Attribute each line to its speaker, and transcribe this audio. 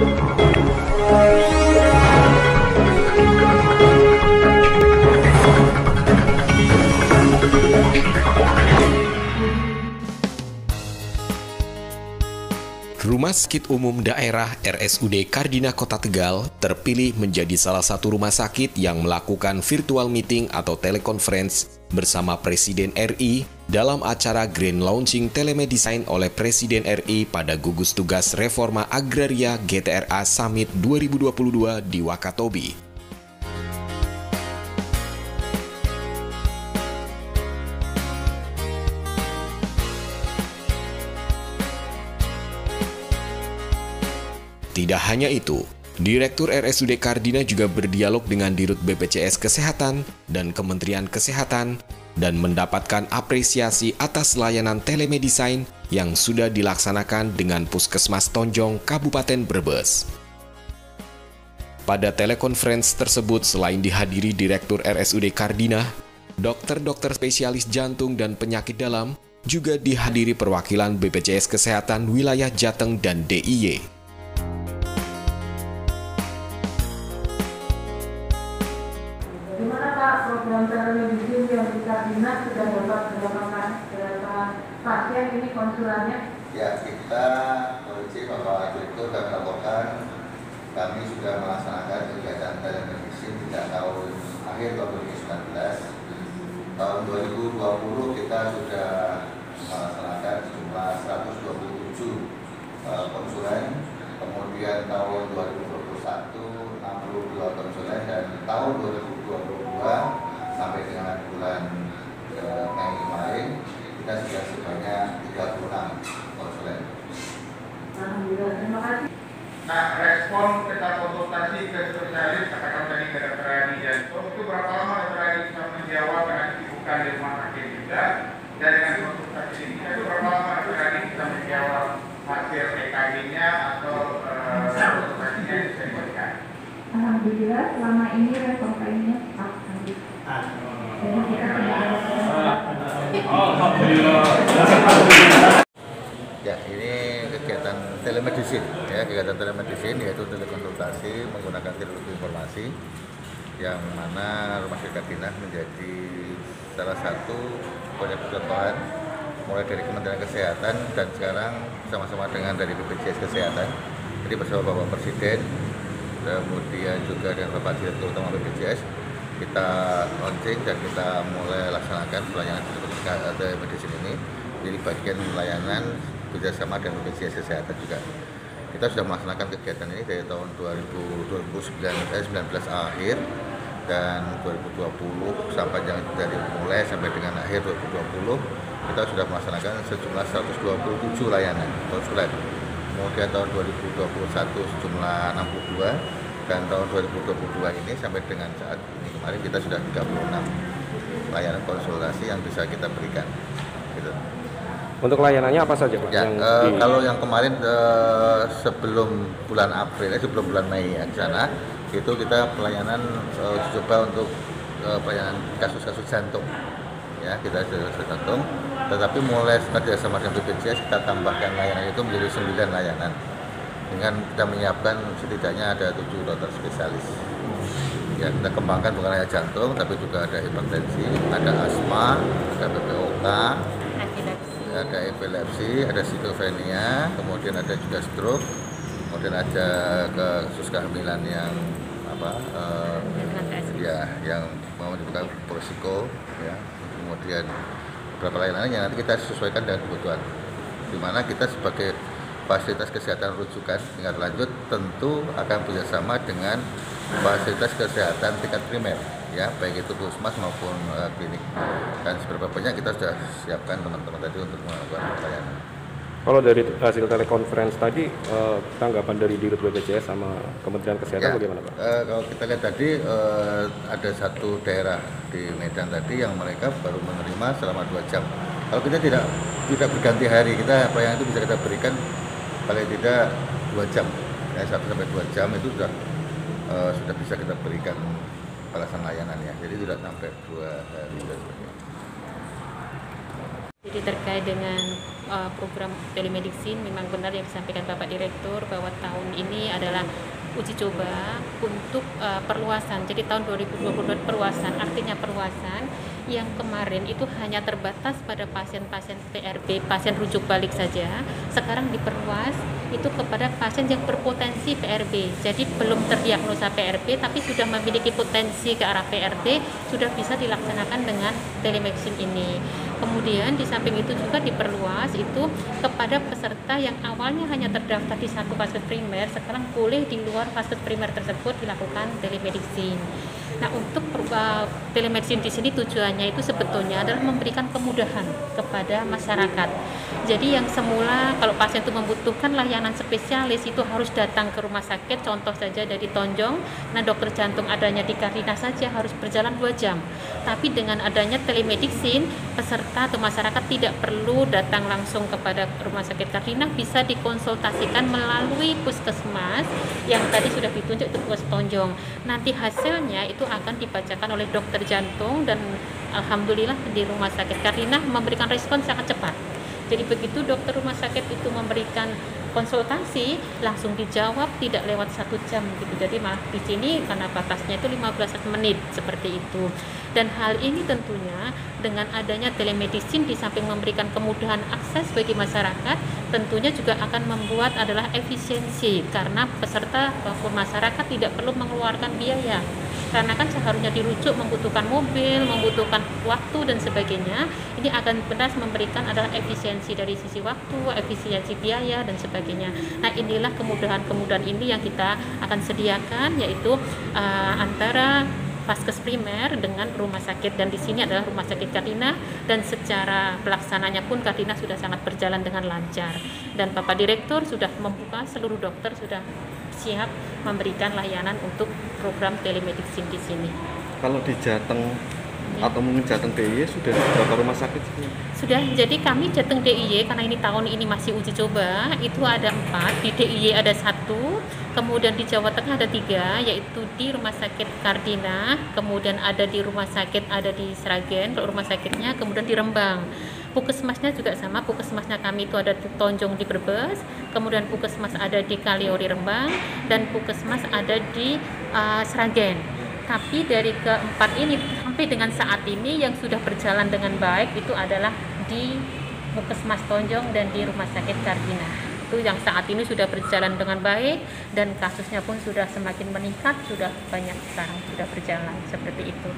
Speaker 1: Rumah Sakit Umum Daerah RSUD Kardina Kota Tegal terpilih menjadi salah satu rumah sakit yang melakukan virtual meeting atau telekonferensi bersama Presiden RI dalam acara Grand Launching Telemedicine oleh Presiden RI pada gugus tugas Reforma Agraria GTRA Summit 2022 di Wakatobi. Tidak hanya itu, Direktur RSUD Kardina juga berdialog dengan Dirut BPJS Kesehatan dan Kementerian Kesehatan dan mendapatkan apresiasi atas layanan telemedicine yang sudah dilaksanakan dengan Puskesmas Tonjong, Kabupaten Brebes. Pada telekonferensi tersebut selain dihadiri Direktur RSUD Kardina, dokter-dokter spesialis jantung dan penyakit dalam juga dihadiri perwakilan BPJS Kesehatan wilayah Jateng dan DIY.
Speaker 2: Bagaimana Pak program telemedicine yang di Kardina sudah dapat berapa pasien ini konsulannya?
Speaker 3: Ya, kita polisi Bapak Direktur dan melaporkan kami sudah melaksanakan kegiatan telemedicine sejak tahun akhir 2019. Tahun 2020 kita sudah melaksanakan sejumlah 127 konsulen, kemudian tahun 2021 62 konsulen, dan tahun 2022 sampai dengan bulan Mei kemarin kita sudah sebanyak 36 konsulen.
Speaker 2: Alhamdulillah, terima kasih.
Speaker 4: Nah, respon kita konsultasi ke spesialis katakan tadi ke Dr. Adi Jantung itu berapa lama Dr. Adi bisa menjawab dengan kesibukan di rumah sakit juga, dan dengan konsultasi ini itu berapa lama Dr. Adi bisa menjawab hasil EKG-nya atau konsultasinya bisa diberikan?
Speaker 2: Alhamdulillah selama ini respon kliennya cepat. Jadi kita tidak
Speaker 4: Alhamdulillah.
Speaker 3: Ya, ini kegiatan telemedicine, ya, kegiatan telemedicine yaitu telekonsultasi menggunakan teknologi informasi, yang mana Rumah Sakit Kardina menjadi salah satu proyek percontohan mulai dari Kementerian Kesehatan dan sekarang sama-sama dengan dari BPJS Kesehatan. Jadi bersama Bapak Presiden, kemudian juga dengan Bapak Direktur Utama BPJS, kita launching dan kita mulai laksanakan pelayanan telemedicine ini jadi bagian layanan bekerjasama dengan BPJS Kesehatan juga. Kita sudah melaksanakan kegiatan ini dari tahun 2019 akhir dan 2020 sampai dari mulai sampai dengan akhir 2020 kita sudah melaksanakan sejumlah 127 layanan konsulen. Kemudian tahun 2021 sejumlah 62, dan tahun 2022 ini sampai dengan saat ini kemarin kita sudah 36 layanan konsultasi yang bisa kita berikan. Gitu.
Speaker 5: Untuk layanannya apa saja Pak?
Speaker 3: Ya, kalau yang kemarin sebelum bulan April, sebelum bulan Mei ya, di sana itu kita pelayanan coba untuk pelayanan kasus-kasus jantung. Ya, kita sudah kasus jantung, tetapi mulai setelah sama dengan BPJS kita tambahkan layanan itu menjadi 9 layanan. Dengan kita menyiapkan setidaknya ada 7 dokter spesialis. Ya, kita kembangkan bukan hanya jantung, tapi juga ada hipertensi, ada asma, ada PPOK, ada epilepsi, ada skizofrenia, kemudian ada juga stroke, kemudian ada kasus kehamilan yang yang mau dibuka berisiko, ya. Kemudian beberapa layanan yang nanti kita sesuaikan dengan kebutuhan. Di mana kita sebagai fasilitas kesehatan rujukan tingkat lanjut tentu akan bekerjasama dengan fasilitas kesehatan tingkat primer, ya, baik itu puskesmas maupun klinik. Dan seberapa banyak kita sudah siapkan teman-teman tadi untuk melakukan pelayanan.
Speaker 5: Kalau dari hasil telekonferensi tadi, tanggapan dari Dirut BPJS sama Kementerian Kesehatan bagaimana Pak?
Speaker 3: Kalau kita lihat tadi ada satu daerah di Medan tadi yang mereka baru menerima selama 2 jam. Kalau kita tidak berganti hari, kita pelayanan itu bisa kita berikan paling tidak 2 jam, ya, 1-2 jam itu sudah bisa kita berikan balasan layanan, ya. Jadi tidak sampai 2 hari dan sebagainya.
Speaker 6: Jadi terkait dengan program telemedicine, memang benar yang disampaikan Bapak Direktur bahwa tahun ini adalah uji coba untuk perluasan. Jadi tahun 2022 perluasan, artinya perluasan yang kemarin itu hanya terbatas pada pasien-pasien PRP, pasien rujuk balik saja. Sekarang diperluas itu kepada pasien yang berpotensi PRP. Jadi belum terdiagnosa PRP tapi sudah memiliki potensi ke arah PRP, sudah bisa dilaksanakan dengan telemedicine ini. Kemudian di samping itu juga diperluas itu kepada peserta yang awalnya hanya terdaftar di satu vaskes primer, sekarang boleh di luar vaskes primer tersebut dilakukan telemedicine. Nah, untuk telemedicine di sini tujuannya itu sebetulnya adalah memberikan kemudahan kepada masyarakat. Jadi yang semula kalau pasien itu membutuhkan layanan spesialis itu harus datang ke rumah sakit, contoh saja dari Tonjong, nah dokter jantung adanya di Kardina saja harus berjalan 2 jam. Tapi dengan adanya telemedicine, peserta atau masyarakat tidak perlu datang langsung kepada rumah sakit Kardina, bisa dikonsultasikan melalui puskesmas yang tadi sudah ditunjuk itu Puskes Tonjong. Nanti hasilnya itu akan dibacakan oleh dokter jantung dan alhamdulillah di rumah sakit Kardina memberikan respon sangat cepat. Jadi begitu dokter rumah sakit itu memberikan konsultasi langsung dijawab tidak lewat 1 jam gitu. Jadi di sini karena batasnya itu 15 menit seperti itu. Dan hal ini tentunya dengan adanya telemedicine di samping memberikan kemudahan akses bagi masyarakat, tentunya juga akan membuat adalah efisiensi karena peserta maupun masyarakat tidak perlu mengeluarkan biaya. Karena kan seharusnya dirujuk membutuhkan mobil, membutuhkan waktu dan sebagainya. Ini akan benar memberikan adalah efisiensi dari sisi waktu, efisiensi biaya dan sebagainya. Nah, inilah kemudahan-kemudahan ini yang kita akan sediakan, yaitu antara vaskes primer dengan rumah sakit, dan di sini adalah rumah sakit Kardina, dan secara pelaksananya pun Kardina sudah sangat berjalan dengan lancar. Dan Bapak Direktur sudah membuka, seluruh dokter sudah siap memberikan layanan untuk program telemedicine di sini.
Speaker 7: Kalau di Jateng atau mungkin Jateng DIY sudah berapa rumah sakit?
Speaker 6: Sudah, jadi kami Jateng DIY karena ini tahun ini masih uji coba, itu ada 4, di DIY ada 1, kemudian di Jawa Tengah ada 3, yaitu di Rumah Sakit Kardina, kemudian ada di Rumah Sakit ada di Sragen, kalau rumah sakitnya, kemudian di Rembang. Puskesmasnya juga sama, puskesmasnya kami itu ada di Tonjong di Brebes, kemudian puskesmas ada di Kaliori Rembang, dan puskesmas ada di Sragen. Tapi dari keempat ini sampai dengan saat ini yang sudah berjalan dengan baik itu adalah di Puskesmas Tonjong dan di Rumah Sakit Kardina. Itu yang saat ini sudah berjalan dengan baik dan kasusnya pun sudah semakin meningkat, sudah banyak sekarang sudah berjalan seperti itu.